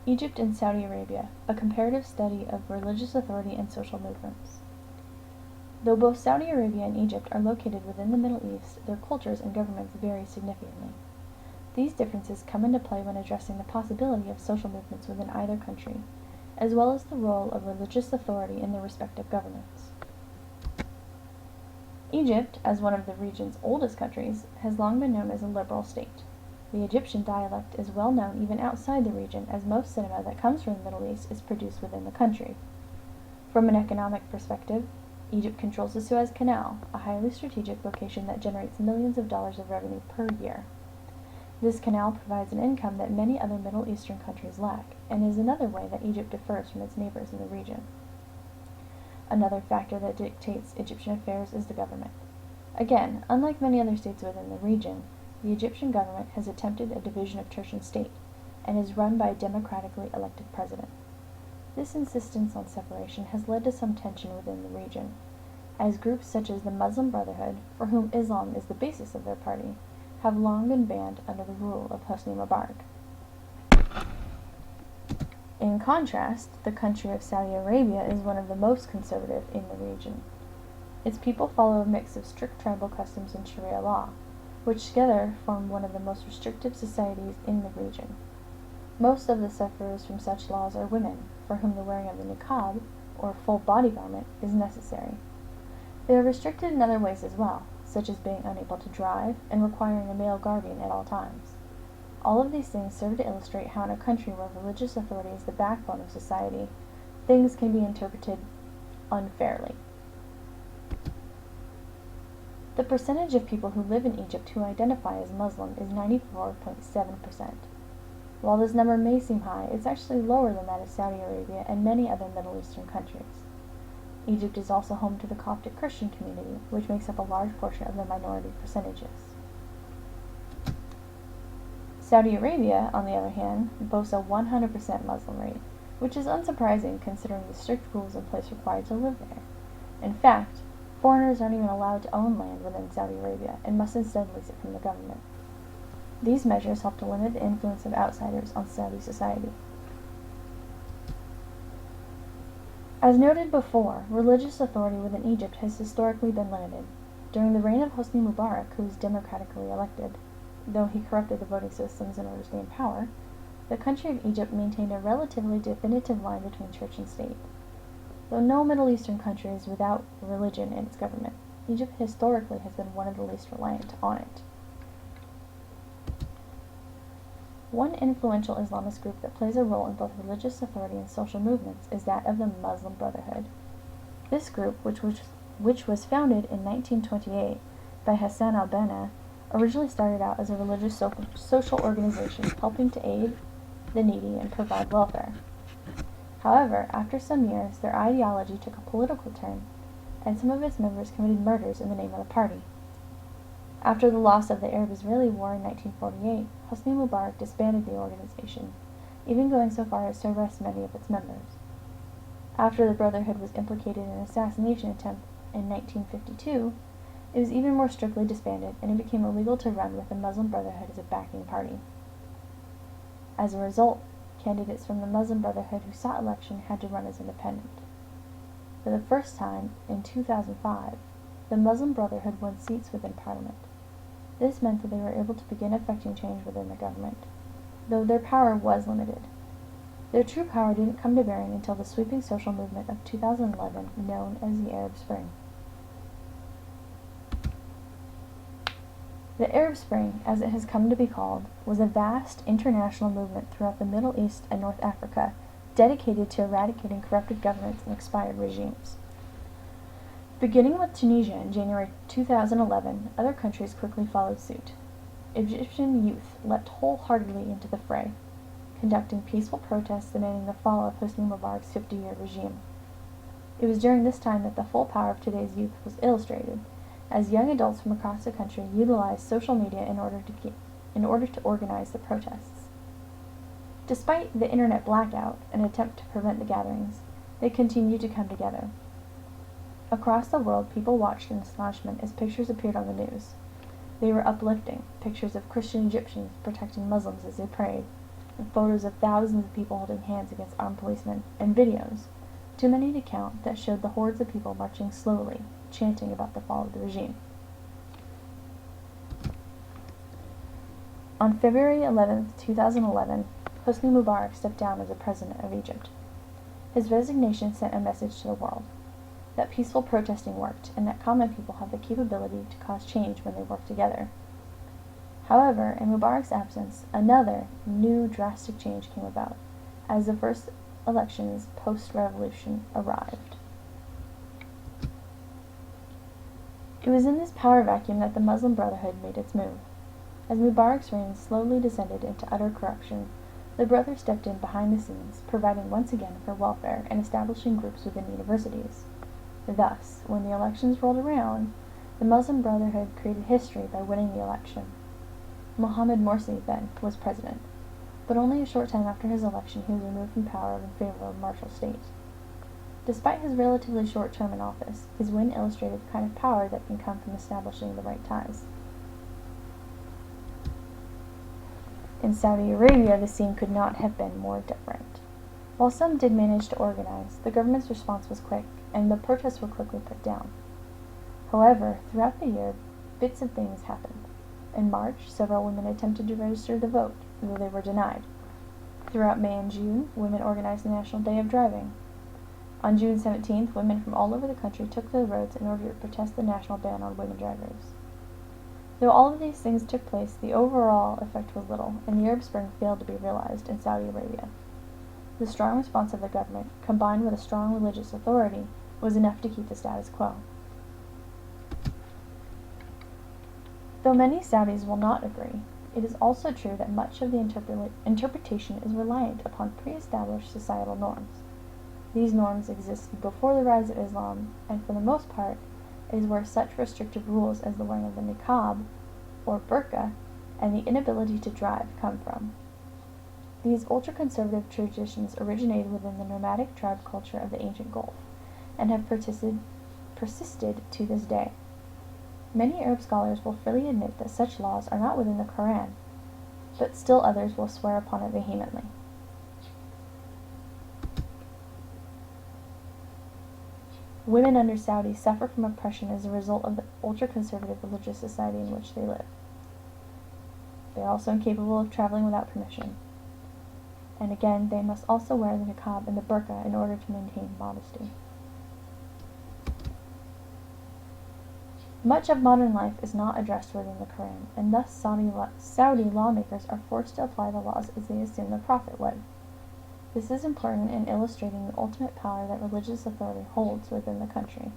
Egypt and Saudi Arabia, a comparative study of religious authority and social movements. Though both Saudi Arabia and Egypt are located within the Middle East, their cultures and governments vary significantly. These differences come into play when addressing the possibility of social movements within either country, as well as the role of religious authority in their respective governments. Egypt, as one of the region's oldest countries, has long been known as a liberal state. The Egyptian dialect is well known even outside the region, as most cinema that comes from the Middle East is produced within the country. From an economic perspective, Egypt controls the Suez Canal, a highly strategic location that generates millions of dollars of revenue per year. This canal provides an income that many other Middle Eastern countries lack, and is another way that Egypt differs from its neighbors in the region. Another factor that dictates Egyptian affairs is the government. Again, unlike many other states within the region, the Egyptian government has attempted a division of church and state, and is run by a democratically elected president. This insistence on separation has led to some tension within the region, as groups such as the Muslim Brotherhood, for whom Islam is the basis of their party, have long been banned under the rule of Hosni Mubarak. In contrast, the country of Saudi Arabia is one of the most conservative in the region. Its people follow a mix of strict tribal customs and Sharia law, which together form one of the most restrictive societies in the region. Most of the sufferers from such laws are women, for whom the wearing of the niqab, or full body garment, is necessary. They are restricted in other ways as well, such as being unable to drive and requiring a male guardian at all times. All of these things serve to illustrate how in a country where religious authority is the backbone of society, things can be interpreted unfairly. The percentage of people who live in Egypt who identify as Muslim is 94.7%. While this number may seem high, it's actually lower than that of Saudi Arabia and many other Middle Eastern countries. Egypt is also home to the Coptic Christian community, which makes up a large portion of the minority percentages. Saudi Arabia, on the other hand, boasts a 100% Muslim rate, which is unsurprising considering the strict rules in place required to live there. In fact, foreigners aren't even allowed to own land within Saudi Arabia and must instead lease it from the government. These measures help to limit the influence of outsiders on Saudi society. As noted before, religious authority within Egypt has historically been limited. During the reign of Hosni Mubarak, who was democratically elected, though he corrupted the voting systems in order to stay in power, the country of Egypt maintained a relatively definitive line between church and state. Though no Middle Eastern country is without religion in its government, Egypt historically has been one of the least reliant on it. One influential Islamist group that plays a role in both religious authority and social movements is that of the Muslim Brotherhood. This group, which was founded in 1928 by Hassan al-Banna, originally started out as a religious social organization helping to aid the needy and provide welfare. However, after some years, their ideology took a political turn, and some of its members committed murders in the name of the party. After the loss of the Arab-Israeli War in 1948, Hosni Mubarak disbanded the organization, even going so far as to arrest many of its members. After the Brotherhood was implicated in an assassination attempt in 1952, it was even more strictly disbanded, and it became illegal to run with the Muslim Brotherhood as a backing party. As a result, candidates from the Muslim Brotherhood who sought election had to run as independent. For the first time, in 2005, the Muslim Brotherhood won seats within Parliament. This meant that they were able to begin effecting change within the government, though their power was limited. Their true power didn't come to bearing until the sweeping social movement of 2011 known as the Arab Spring. The Arab Spring, as it has come to be called, was a vast international movement throughout the Middle East and North Africa dedicated to eradicating corrupted governments and expired regimes. Beginning with Tunisia in January 2011, other countries quickly followed suit. Egyptian youth leapt wholeheartedly into the fray, conducting peaceful protests demanding the fall of Hosni Mubarak's 50-year regime. It was during this time that the full power of today's youth was illustrated, as young adults from across the country utilized social media in order to organize the protests. Despite the internet blackout, an attempt to prevent the gatherings, they continued to come together. Across the world, people watched in astonishment as pictures appeared on the news. They were uplifting, pictures of Christian Egyptians protecting Muslims as they prayed, and photos of thousands of people holding hands against armed policemen, and videos, too many to count, that showed the hordes of people marching slowly, chanting about the fall of the regime. On February 11, 2011, Hosni Mubarak stepped down as the president of Egypt. His resignation sent a message to the world that peaceful protesting worked, and that common people have the capability to cause change when they work together. However, in Mubarak's absence, another, new drastic change came about, as the first elections post-revolution arrived. It was in this power vacuum that the Muslim Brotherhood made its move. As Mubarak's reign slowly descended into utter corruption, the Brother stepped in behind the scenes, providing once again for welfare and establishing groups within universities. Thus, when the elections rolled around, the Muslim Brotherhood created history by winning the election. Mohamed Morsi, then, was president, but only a short time after his election he was removed from power in favor of a martial state. Despite his relatively short term in office, his win illustrated the kind of power that can come from establishing the right ties. In Saudi Arabia, the scene could not have been more different. While some did manage to organize, the government's response was quick, and the protests were quickly put down. However, throughout the year, bits of things happened. In March, several women attempted to register to vote, though they were denied. Throughout May and June, women organized the National Day of Driving. On June 17th, women from all over the country took to the roads in order to protest the national ban on women drivers. Though all of these things took place, the overall effect was little, and the Arab Spring failed to be realized in Saudi Arabia. The strong response of the government, combined with a strong religious authority, was enough to keep the status quo. Though many Saudis will not agree, it is also true that much of the interpretation is reliant upon pre-established societal norms. These norms existed before the rise of Islam, and for the most part, it is where such restrictive rules as the wearing of the niqab, or burqa, and the inability to drive come from. These ultra-conservative traditions originated within the nomadic tribe culture of the ancient Gulf, and have persisted to this day. Many Arab scholars will freely admit that such laws are not within the Quran, but still others will swear upon it vehemently. Women under Saudi suffer from oppression as a result of the ultra-conservative religious society in which they live. They are also incapable of traveling without permission. And again, they must also wear the niqab and the burqa in order to maintain modesty. Much of modern life is not addressed within the Quran, and thus Saudi lawmakers are forced to apply the laws as they assume the Prophet would. This is important in illustrating the ultimate power that religious authority holds within the country.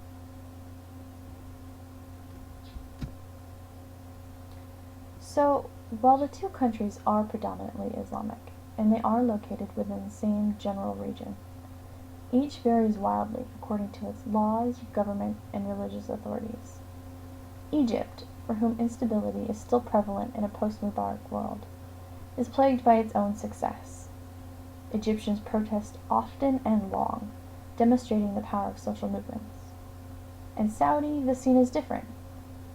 So, while the two countries are predominantly Islamic, and they are located within the same general region, each varies wildly according to its laws, government, and religious authorities. Egypt, for whom instability is still prevalent in a post-Mubarak world, is plagued by its own success. Egyptians protest often and long, demonstrating the power of social movements. In Saudi, the scene is different.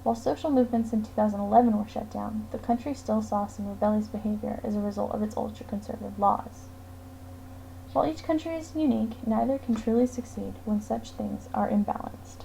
While social movements in 2011 were shut down, the country still saw some rebellious behavior as a result of its ultra-conservative laws. While each country is unique, neither can truly succeed when such things are imbalanced.